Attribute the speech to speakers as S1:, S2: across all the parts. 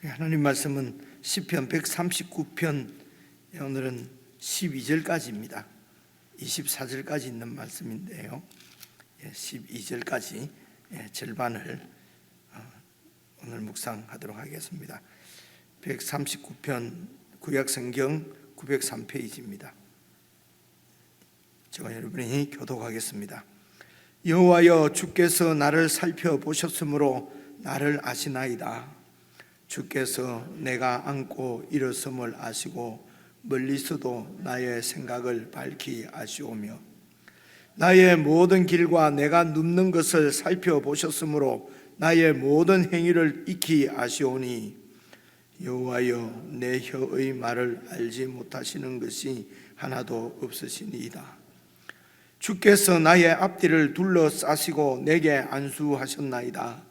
S1: 하나님 말씀은 시편 139편 오늘은 12절까지입니다. 24절까지 있는 말씀인데요, 12절까지 절반을 오늘 묵상하도록 하겠습니다. 139편 구약성경 903페이지입니다. 제가 여러분이 교독하겠습니다. 여호와여, 주께서 나를 살펴보셨으므로 나를 아시나이다. 주께서 내가 앉고 일어섬을 아시고 멀리서도 나의 생각을 밝히 아시오며 나의 모든 길과 내가 눕는 것을 살펴보셨으므로 나의 모든 행위를 익히 아시오니 여호와여, 내 혀의 말을 알지 못하시는 것이 하나도 없으시니이다. 주께서 나의 앞뒤를 둘러싸시고 내게 안수하셨나이다.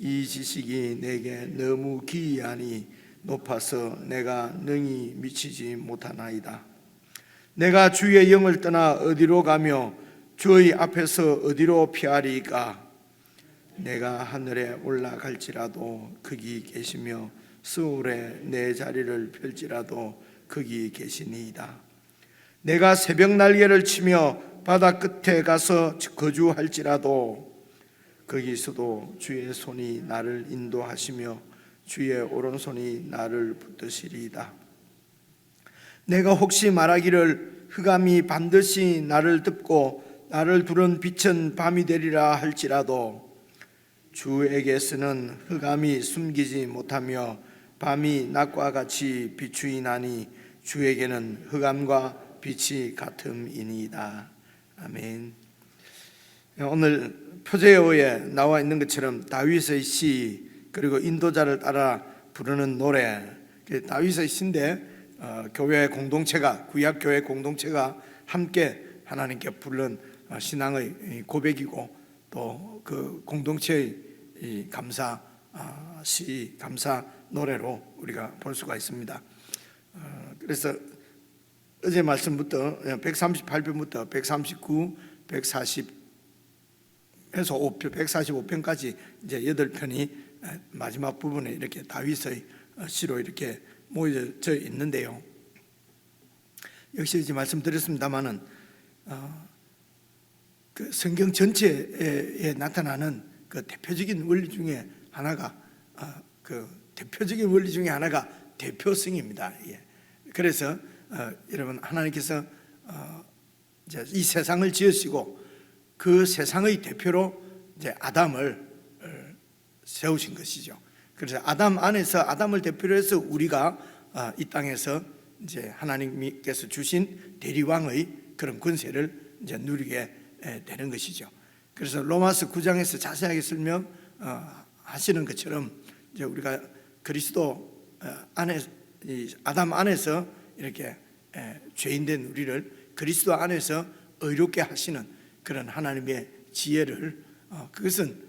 S1: 이 지식이 내게 너무 기이하니 높아서 내가 능히 미치지 못하나이다. 내가 주의 영을 떠나 어디로 가며 주의 앞에서 어디로 피하리까? 내가 하늘에 올라갈지라도 거기 계시며 스올에 내 자리를 펼지라도 거기 계시니이다. 내가 새벽 날개를 치며 바다 끝에 가서 거주할지라도 거기서도 주의 손이 나를 인도하시며 주의 오른손이 나를 붙드시리이다. 내가 혹시 말하기를 흑암이 반드시 나를 덮고 나를 두른 빛은 밤이 되리라 할지라도 주에게서는 흑암이 숨기지 못하며 밤이 낮과 같이 비추이나니 주에게는 흑암과 빛이 같음이니이다. 아멘. 오늘 표제어에 나와 있는 것처럼 다윗의 시 그리고 인도자를 따라 부르는 노래, 다윗의 시인데 교회 공동체가, 구약 교회 공동체가 함께 하나님께 부른 신앙의 고백이고 또 그 공동체의 감사 시, 감사 노래로 우리가 볼 수가 있습니다. 그래서 어제 말씀부터 138편부터 139, 140에서 145편까지 이제 8편이 마지막 부분에 이렇게 다윗의 시로 이렇게 모여져 있는데요. 역시 이제 말씀드렸습니다만은 그 성경 전체에 나타나는 그 대표적인 원리 중에 하나가 대표성입니다. 그래서 여러분, 하나님께서 이제 이 세상을 지으시고 그 세상의 대표로 이제 아담을 세우신 것이죠. 그래서 아담 안에서, 아담을 대표로 해서 우리가 이 땅에서 이제 하나님께서 주신 대리왕의 그런 권세를 이제 누리게 되는 것이죠. 그래서 로마서 9장에서 자세하게 설명하시는 것처럼 이제 우리가 그리스도 안에, 아담 안에서 이렇게 죄인된 우리를 그리스도 안에서 의롭게 하시는 그런 하나님의 지혜를, 그것은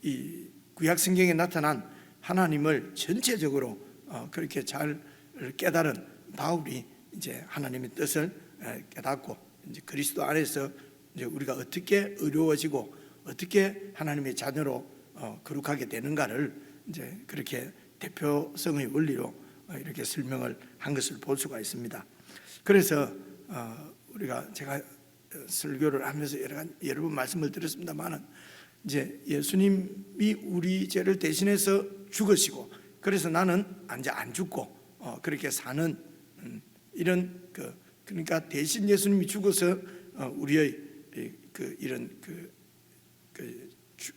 S1: 이 구약 성경에 나타난 하나님을 전체적으로 그렇게 잘 깨달은 바울이 이제 하나님의 뜻을 깨닫고 이제 그리스도 안에서 이제 우리가 어떻게 의로워지고 어떻게 하나님의 자녀로 거룩하게 되는가를 이제 그렇게 대표성의 원리로 이렇게 설명을 한 것을 볼 수가 있습니다. 그래서 제가 설교를 하면서 여러 번 말씀을 드렸습니다만은 이제 예수님이 우리 죄를 대신해서 죽으시고 그래서 나는 이제 안 죽고 그렇게 사는 이런 그러니까 대신 예수님이 죽어서 우리의 이런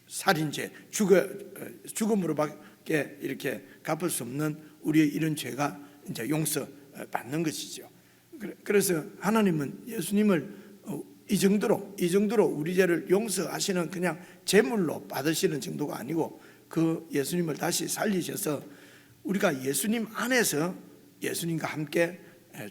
S1: 살인죄, 죽음으로밖에 이렇게 갚을 수 없는 우리의 이런 죄가 이제 용서받는 것이죠. 그래서 하나님은 예수님을 이 정도로 우리 죄를 용서하시는 그냥 제물로 받으시는 정도가 아니고 그 예수님을 다시 살리셔서 우리가 예수님 안에서 예수님과 함께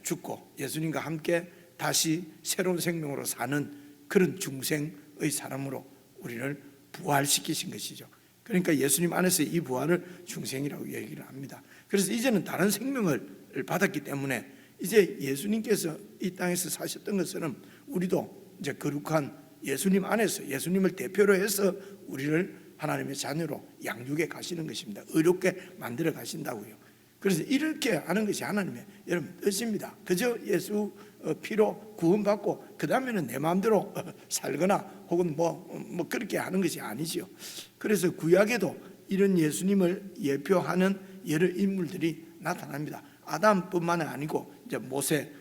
S1: 죽고 예수님과 함께 다시 새로운 생명으로 사는 그런 중생의 사람으로 우리를 부활시키신 것이죠. 그러니까 예수님 안에서 이 부활을 중생이라고 얘기를 합니다. 그래서 이제는 다른 생명을 받았기 때문에 이제 예수님께서 이 땅에서 사셨던 것처럼 우리도 이제 거룩한 예수님 안에서 예수님을 대표로 해서 우리를 하나님의 자녀로 양육해 가시는 것입니다. 의롭게 만들어 가신다고요. 그래서 이렇게 하는 것이 하나님의 여러분 뜻입니다. 그저 예수 피로 구원받고 그 다음에는 내 마음대로 살거나 혹은 뭐 그렇게 하는 것이 아니지요. 그래서 구약에도 이런 예수님을 예표하는 여러 인물들이 나타납니다. 아담뿐만 아니고 이제 모세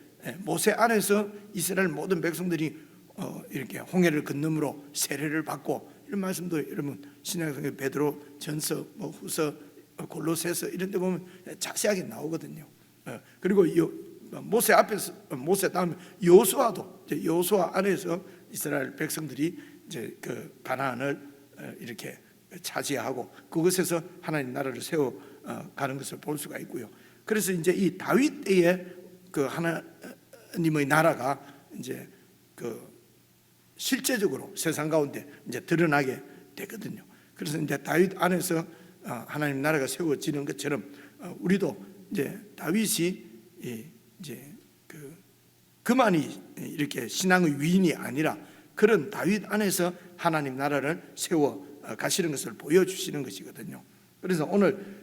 S1: 안에서 이스라엘 모든 백성들이 이렇게 홍해를 건너므로 세례를 받고, 이런 말씀도 여러분 신약성경 베드로 전서 후서 골로새서 이런 데 보면 자세하게 나오거든요. 그리고 모세 앞에서 모세 다음에 여호수아도 여호수아 안에서 이스라엘 백성들이 이제 그 가나안을 이렇게 차지하고 그것에서 하나님 나라를 세워 가는 것을 볼 수가 있고요. 그래서 이제 이 다윗 때에 그 하나님의 나라가 이제 그 실제적으로 세상 가운데 이제 드러나게 되거든요. 그래서 이제 다윗 안에서 하나님 나라가 세워지는 것처럼 우리도 이제 다윗이 이제 그만이 이렇게 신앙의 위인이 아니라 그런 다윗 안에서 하나님 나라를 세워 가시는 것을 보여주시는 것이거든요. 그래서 오늘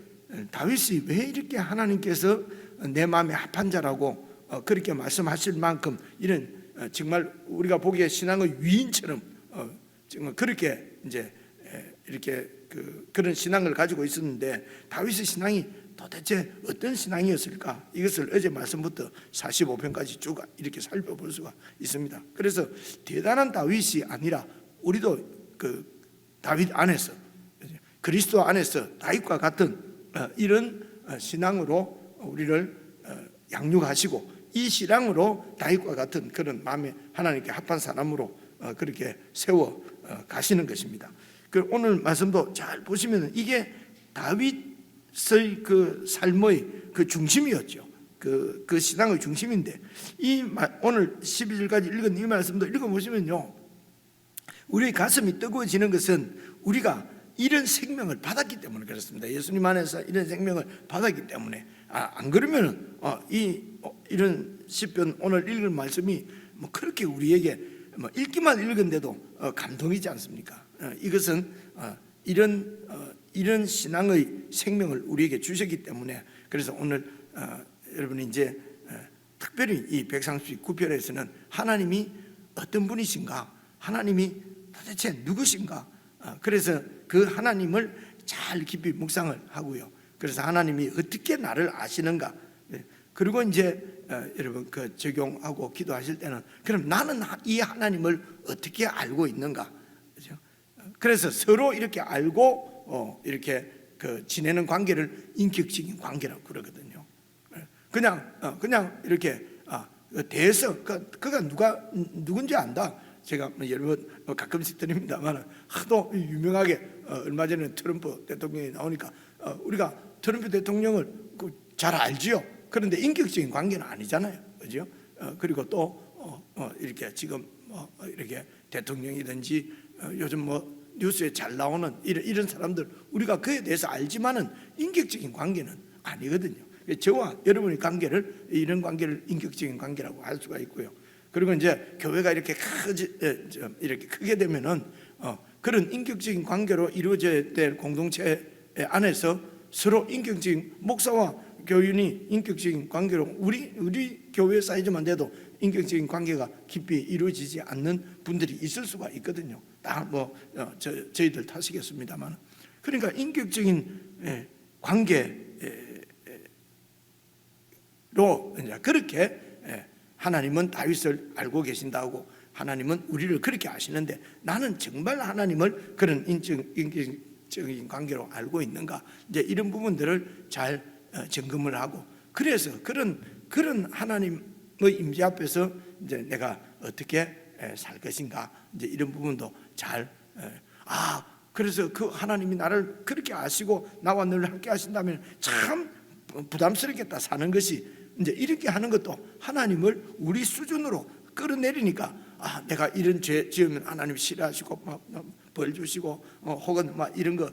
S1: 다윗이 왜 이렇게 하나님께서 내 마음에 합한 자라고 그렇게 말씀하실 만큼 이런 정말 우리가 보기에 신앙의 위인처럼 정말 그렇게 이제 이렇게 그런 신앙을 가지고 있었는데 다윗의 신앙이 도대체 어떤 신앙이었을까? 이것을 어제 말씀부터 45편까지 쭉 이렇게 살펴볼 수가 있습니다. 그래서 대단한 다윗이 아니라 우리도 그 다윗 안에서 그리스도 안에서 다윗과 같은 이런 신앙으로 우리를 양육하시고 이 신앙으로 다윗과 같은 그런 마음에 하나님께 합한 사람으로 그렇게 세워 가시는 것입니다. 그 오늘 말씀도 잘 보시면 이게 다윗의 그 삶의 그 중심이었죠. 그 신앙의 중심인데 오늘 12절까지 읽은 이 말씀도 읽어보시면요, 우리의 가슴이 뜨거워지는 것은 우리가 이런 생명을 받았기 때문에 그렇습니다. 예수님 안에서 이런 생명을 받았기 때문에 안 그러면 이런 시편 오늘 읽을 말씀이 뭐 그렇게 우리에게 뭐 읽기만 읽은데도 감동이지 않습니까? 이것은 이런 신앙의 생명을 우리에게 주셨기 때문에 그래서 오늘 여러분이 이제 특별히 이 139편에서는 하나님이 어떤 분이신가, 하나님이 도대체 누구신가, 그래서 그 하나님을 잘 깊이 묵상을 하고요. 그래서 하나님이 어떻게 나를 아시는가, 그리고 이제 여러분 그 적용하고 기도하실 때는 그럼 나는 이 하나님을 어떻게 알고 있는가, 그렇죠? 그래서 서로 이렇게 알고 이렇게 그 지내는 관계를 인격적인 관계라고 그러거든요. 그냥 이렇게 대해서 그가 누군지 안다. 제가 여러 번 가끔씩 드립니다만 하도 유명하게 얼마 전에 트럼프 대통령이 나오니까 우리가 트럼프 대통령을 잘 알지요. 그런데 인격적인 관계는 아니잖아요, 그죠? 그리고 또 이렇게 지금 이렇게 대통령이든지 요즘 뉴스에 잘 나오는 이런 사람들 우리가 그에 대해서 알지만은 인격적인 관계는 아니거든요. 저와 여러분의 관계를 이런 관계를 인격적인 관계라고 할 수가 있고요. 그리고 이제 교회가 이렇게 크게 되면은 그런 인격적인 관계로 이루어져야 될 공동체 안에서 서로 인격적인 목사와 교인이 인격적인 관계로 우리 교회 사이즈만 돼도 인격적인 관계가 깊이 이루어지지 않는 분들이 있을 수가 있거든요. 다 저희들 탓이겠습니다만, 그러니까 인격적인 관계로 이제 그렇게 하나님은 다윗을 알고 계신다고, 하나님은 우리를 그렇게 아시는데 나는 정말 하나님을 그런 인격적인 관계로 알고 있는가, 이제 이런 부분들을 잘 점검을 하고, 그래서 그런 하나님의 임재 앞에서 이제 내가 어떻게 살 것인가, 이제 이런 부분도 잘 그래서 그 하나님이 나를 그렇게 아시고 나와 늘 함께 하신다면 참 부담스럽겠다 사는 것이, 이제 이렇게 하는 것도 하나님을 우리 수준으로 끌어내리니까 내가 이런 죄 지으면 하나님 싫어하시고 벌 주시고 혹은 이런 거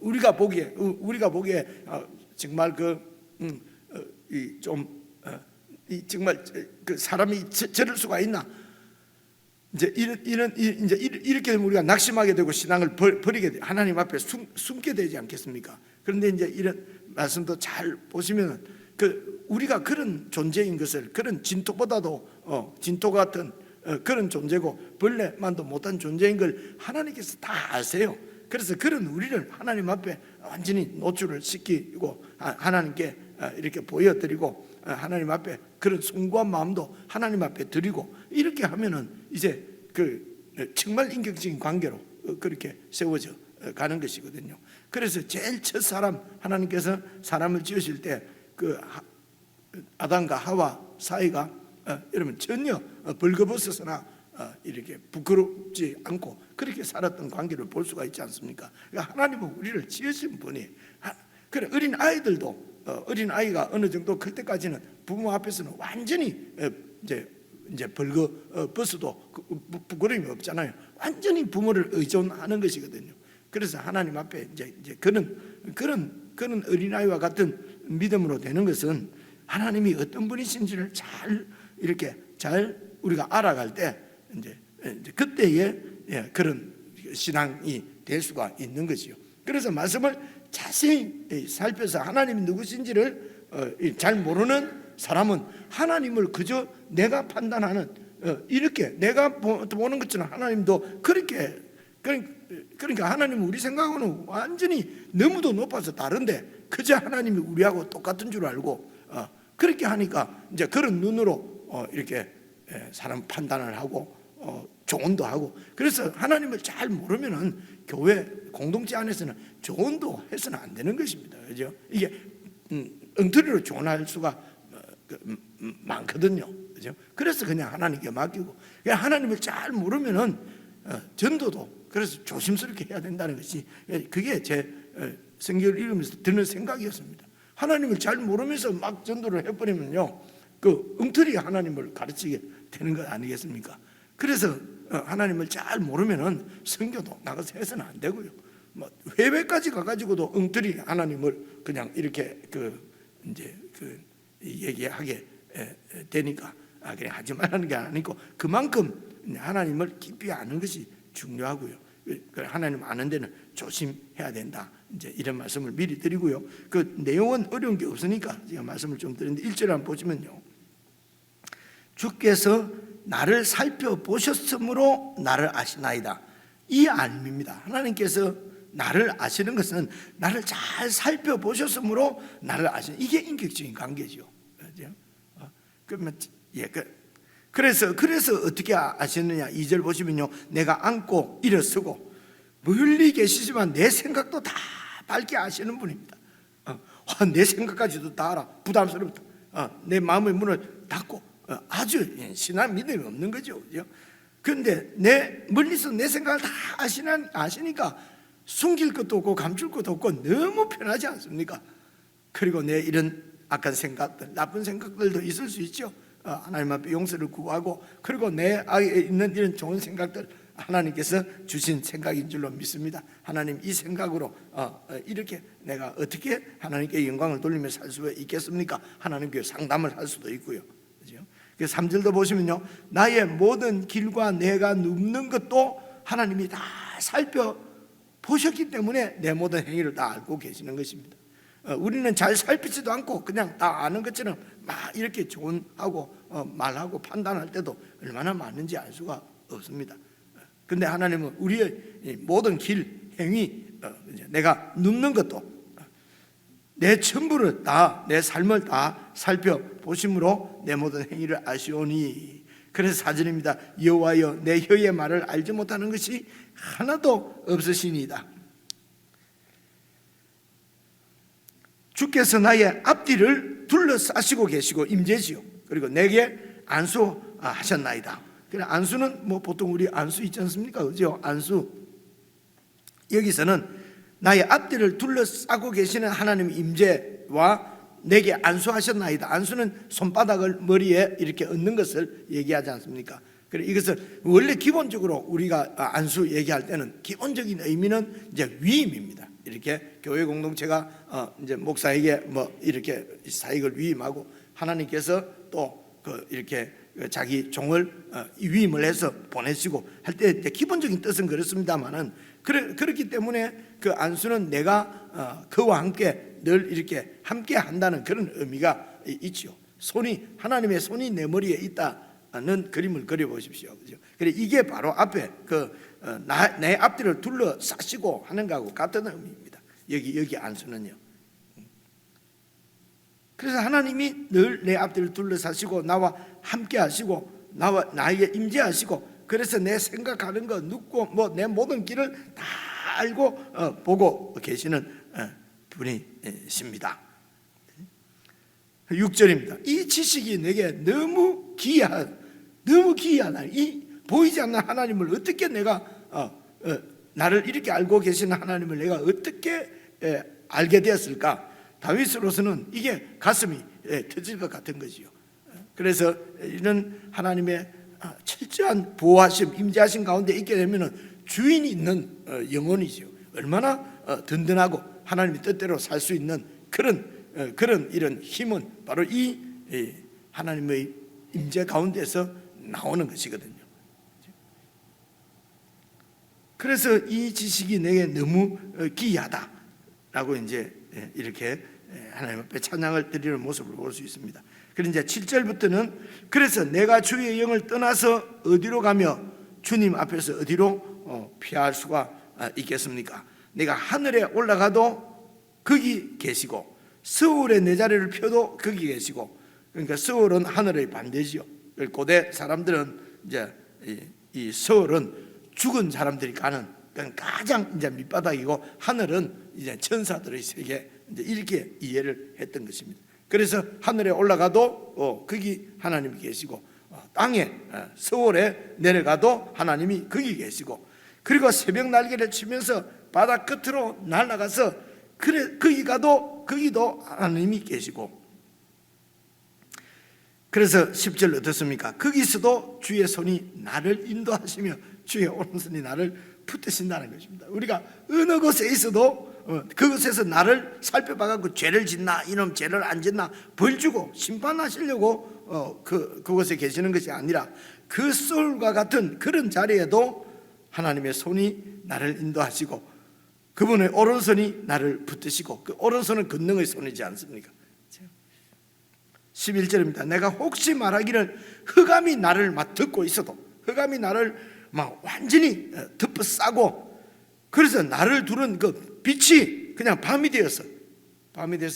S1: 우리가 보기에 정말 정말 그 사람이 저럴 수가 있나, 이제 이렇게 되면 우리가 낙심하게 되고 신앙을 버리게 돼, 하나님 앞에 숨게 되지 않겠습니까? 그런데 이제 이런 말씀도 잘 보시면 우리가 그런 존재인 것을, 그런 진토보다도 진토 같은 그런 존재고 벌레만도 못한 존재인 걸 하나님께서 다 아세요. 그래서 그런 우리를 하나님 앞에 완전히 노출을 시키고 하나님께 이렇게 보여드리고 하나님 앞에 그런 숭고한 마음도 하나님 앞에 드리고, 이렇게 하면은 이제 정말 인격적인 관계로 그렇게 세워져 가는 것이거든요. 그래서 제일 첫 사람, 하나님께서 사람을 지으실 때 아담과 하와 사이가 여러분 전혀 벌거벗어서나 이렇게 부끄럽지 않고 그렇게 살았던 관계를 볼 수가 있지 않습니까? 그러니까 하나님은 우리를 지으신 분이, 그래 어린 아이들도 어린 아이가 어느 정도 클 때까지는 부모 앞에서는 완전히 이제 벌거벗어도 부끄러움이 없잖아요. 완전히 부모를 의존하는 것이거든요. 그래서 하나님 앞에 이제 그런 어린아이와 같은 믿음으로 되는 것은 하나님이 어떤 분이신지를 잘 우리가 알아갈 때 이제 그때에 그런 신앙이 될 수가 있는 것이요. 그래서 말씀을 자세히 살펴서 하나님이 누구신지를 잘 모르는 사람은 하나님을 그저 내가 판단하는, 이렇게 내가 보는 것처럼 하나님도 그렇게, 그러니까 하나님은 우리 생각하고는 완전히 너무도 높아서 다른데 그저 하나님이 우리하고 똑같은 줄 알고 그렇게 하니까 이제 그런 눈으로 이렇게 사람 판단을 하고 조언도 하고, 그래서 하나님을 잘 모르면은 교회 공동체 안에서는 조언도 해서는 안 되는 것입니다. 그죠? 이게 엉터리로 조언할 수가 많거든요. 그죠? 그래서 그냥 하나님께 맡기고, 하나님을 잘 모르면은 전도도 그래서 조심스럽게 해야 된다는 것이, 그게 제 성경을 읽으면서 드는 생각이었습니다. 하나님을 잘 모르면서 막 전도를 해버리면요, 엉터리 하나님을 가르치게 되는 것 아니겠습니까? 그래서 하나님을 잘 모르면은 선교도 나가서 해서는 안 되고요. 뭐 해외까지 가가지고도 엉터리 하나님을 그냥 이렇게 이제 얘기하게 되니까 그냥 하지 말라는 게 아니고, 그만큼 하나님을 깊이 아는 것이 중요하고요. 하나님 아는 데는 조심해야 된다. 이제 이런 말씀을 미리 드리고요. 그 내용은 어려운 게 없으니까 제가 말씀을 좀 드리는데 1절 한번 보시면요, 주께서 나를 살펴보셨으므로 나를 아시나이다. 이 알미입니다. 하나님께서 나를 아시는 것은 나를 잘 살펴보셨으므로 나를 아시는, 이게 인격적인 관계죠. 그러면 그래서 어떻게 아시느냐? 2절 보시면요, 내가 안고 일어서고 멀리 계시지만 내 생각도 다 밝게 아시는 분입니다. 내 생각까지도 다 알아. 부담스럽다. 내 마음의 문을 닫고 아주 신한 믿음이 없는 거죠. 그런데 멀리서 내 생각을 다 아시니까 숨길 것도 없고 감출 것도 없고 너무 편하지 않습니까? 그리고 내 이런 악한 생각들, 나쁜 생각들도 있을 수 있죠. 하나님 앞에 용서를 구하고, 그리고 내 안에 있는 이런 좋은 생각들 하나님께서 주신 생각인 줄로 믿습니다. 하나님, 이 생각으로 이렇게 내가 어떻게 하나님께 영광을 돌리며 살 수 있겠습니까? 하나님께 상담을 할 수도 있고요. 그렇죠? 3절도 보시면요, 나의 모든 길과 내가 눕는 것도 하나님이 다 살펴보셨기 때문에 내 모든 행위를 다 알고 계시는 것입니다. 우리는 잘 살피지도 않고 그냥 다 아는 것처럼 막 이렇게 조언하고 말하고 판단할 때도 얼마나 많은지 알 수가 없습니다. 근데 하나님은 우리의 모든 길, 행위, 내가 눕는 것도 내 전부를 다, 내 삶을 다 살펴보심으로 내 모든 행위를 아시오니. 그래서 4절입니다. 여호와여, 내 혀의 말을 알지 못하는 것이 하나도 없으시니이다. 주께서 나의 앞뒤를 둘러싸시고 계시고 임재지요. 그리고 내게 안수하셨나이다. 그래, 안수는 뭐 보통 우리 안수 있지 않습니까? 그죠? 안수. 여기서는 나의 앞뒤를 둘러싸고 계시는 하나님 임재와 내게 안수하셨나이다. 안수는 손바닥을 머리에 이렇게 얹는 것을 얘기하지 않습니까? 그래, 이것을 원래 기본적으로 우리가 안수 얘기할 때는 기본적인 의미는 이제 위임입니다. 이렇게 교회 공동체가 이제 목사에게 뭐 이렇게 사역을 위임하고 하나님께서 또 이렇게 자기 종을 위임을 해서 보내시고 할 때 기본적인 뜻은 그렇습니다만은 그렇기 때문에 그 안수는 내가 그와 함께 늘 이렇게 함께 한다는 그런 의미가 있죠. 하나님의 손이 내 머리에 있다는 그림을 그려 보십시오. 그죠? 그래 이게 바로 앞에 내 앞뒤를 둘러싸시고 하는 거하고 같은 의미입니다. 여기 안수는요. 그래서 하나님이 늘 내 앞뒤를 둘러싸시고 나와 함께 하시고 나에게 임재하시고, 그래서 내 생각하는 거 묻고 내 모든 길을 다 알고 보고 계시는 분이십니다. 6절입니다. 이 지식이 내게 너무 귀하다. 이 보이지 않는 하나님을 어떻게 내가 나를 이렇게 알고 계시는 하나님을 내가 어떻게 알게 되었을까? 다윗으로서는 이게 가슴이 터질 것 같은 거지요. 그래서 이런 하나님의 철저한 보호하심, 임재하심 가운데 있게 되면 주인이 있는 영혼이죠. 얼마나 든든하고 하나님의 뜻대로 살 수 있는 그런 이런 힘은 바로 이 하나님의 임재 가운데서 나오는 것이거든요. 그래서 이 지식이 내게 너무 기이하다라고 이제 이렇게 하나님 앞에 찬양을 드리는 모습을 볼 수 있습니다. 그런데 이제 7절부터는 그래서 내가 주의 영을 떠나서 어디로 가며 주님 앞에서 어디로 피할 수가 있겠습니까? 내가 하늘에 올라가도 거기 계시고 서울에 내 자리를 펴도 거기 계시고. 그러니까 서울은 하늘의 반대지요. 고대 사람들은 이제 이 서울은 죽은 사람들이 가는 가장 이제 밑바닥이고, 하늘은 이제 천사들의 세계, 이제 이렇게 이해를 했던 것입니다. 그래서 하늘에 올라가도 거기 하나님이 계시고, 땅에 서울에 내려가도 하나님이 거기 계시고, 그리고 새벽 날개를 치면서 바다 끝으로 날아가서 거기 가도 거기도 하나님이 계시고. 그래서 10절 어떻습니까? 거기서도 주의 손이 나를 인도하시며 주의 오른손이 나를 붙드신다는 것입니다. 우리가 어느 곳에 있어도 그곳에서 나를 살펴봐갖고 죄를 짓나, 이놈 죄를 안 짓나 벌 주고 심판하시려고 그곳에 계시는 것이 아니라 그 서울과 같은 그런 자리에도 하나님의 손이 나를 인도하시고 그분의 오른손이 나를 붙드시고, 그 오른손은 권능의 손이지 않습니까? 11절입니다. 내가 혹시 말하기를 흑암이 나를 막 듣고 있어도, 흑암이 나를 막 완전히 덮어싸고, 그래서 나를 두른 그 빛이 그냥 밤이 되었어.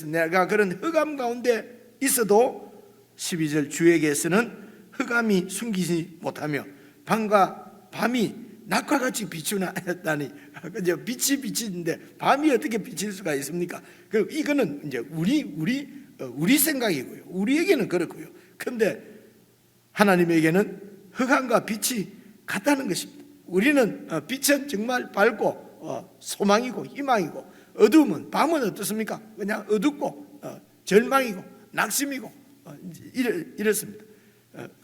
S1: 내가 그런 흑암 가운데 있어도 12절 주에게서는 흑암이 숨기지 못하며 밤과 밤이 낮과 같이 비추나 했다니. 그죠? 빛이 비치는데 밤이 어떻게 비칠 수가 있습니까? 이거는 이제 우리 생각이고요. 우리에게는 그렇고요. 그런데 하나님에게는 흑암과 빛이 같다는 것입니다. 우리는 빛은 정말 밝고 소망이고 희망이고, 어두움은 밤은 어떻습니까? 그냥 어둡고 절망이고 낙심이고 이렇습니다.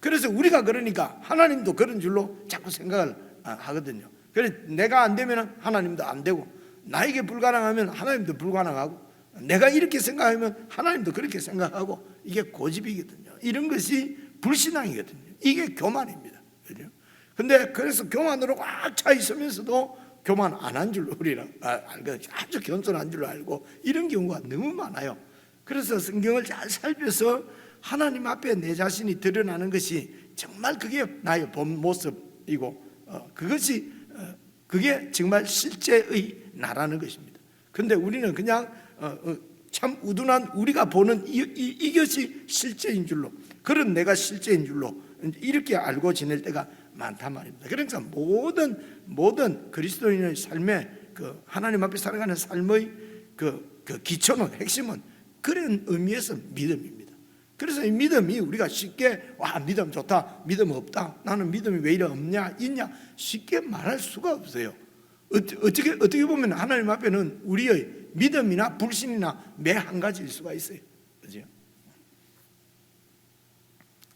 S1: 그래서 우리가 그러니까 하나님도 그런 줄로 자꾸 생각을 하거든요. 그래서 내가 안 되면 하나님도 안 되고, 나에게 불가능하면 하나님도 불가능하고, 내가 이렇게 생각하면 하나님도 그렇게 생각하고, 이게 고집이거든요. 이런 것이 불신앙이거든요. 이게 교만입니다. 그런데 그래서 교만으로 꽉 차 있으면서도 교만 안 한 줄로 우리는 알고, 아주 겸손한 줄로 알고, 이런 경우가 너무 많아요. 그래서 성경을 잘 살펴서 하나님 앞에 내 자신이 드러나는 것이 정말 그게 나의 본 모습이고, 그게 정말 실제의 나라는 것입니다. 그런데 우리는 그냥 참 우둔한 우리가 보는 이것이 실제인 줄로, 그런 내가 실제인 줄로 이렇게 알고 지낼 때가 많단 말입니다. 그러니까 모든 그리스도인의 삶의 하나님 앞에 살아가는 삶의 기초는, 핵심은 그런 의미에서 믿음입니다. 그래서 이 믿음이 우리가 쉽게 믿음 좋다, 믿음 없다, 나는 믿음이 왜 이래 없냐 있냐 쉽게 말할 수가 없어요. 어떻게 보면 하나님 앞에는 우리의 믿음이나 불신이나 매 한 가지일 수가 있어요. 그죠?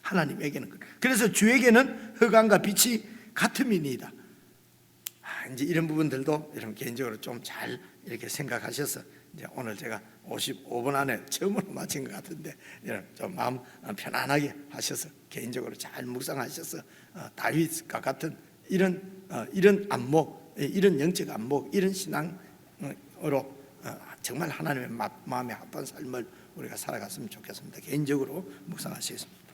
S1: 하나님에게는 그래서 주에게는 흑암과 빛이 같음이니이다. 이제 이런 부분들도 여러분 개인적으로 좀 잘 이렇게 생각하셔서 이제 오늘 제가 55분 안에 처음으로 마친 것 같은데 좀 마음 편안하게 하셔서 개인적으로 잘 묵상하셔서 다윗과 같은 이런 안목, 이런 영적 안목, 이런 신앙으로 정말 하나님의 마음에 합한 삶을 우리가 살아갔으면 좋겠습니다. 개인적으로 묵상하시겠습니다.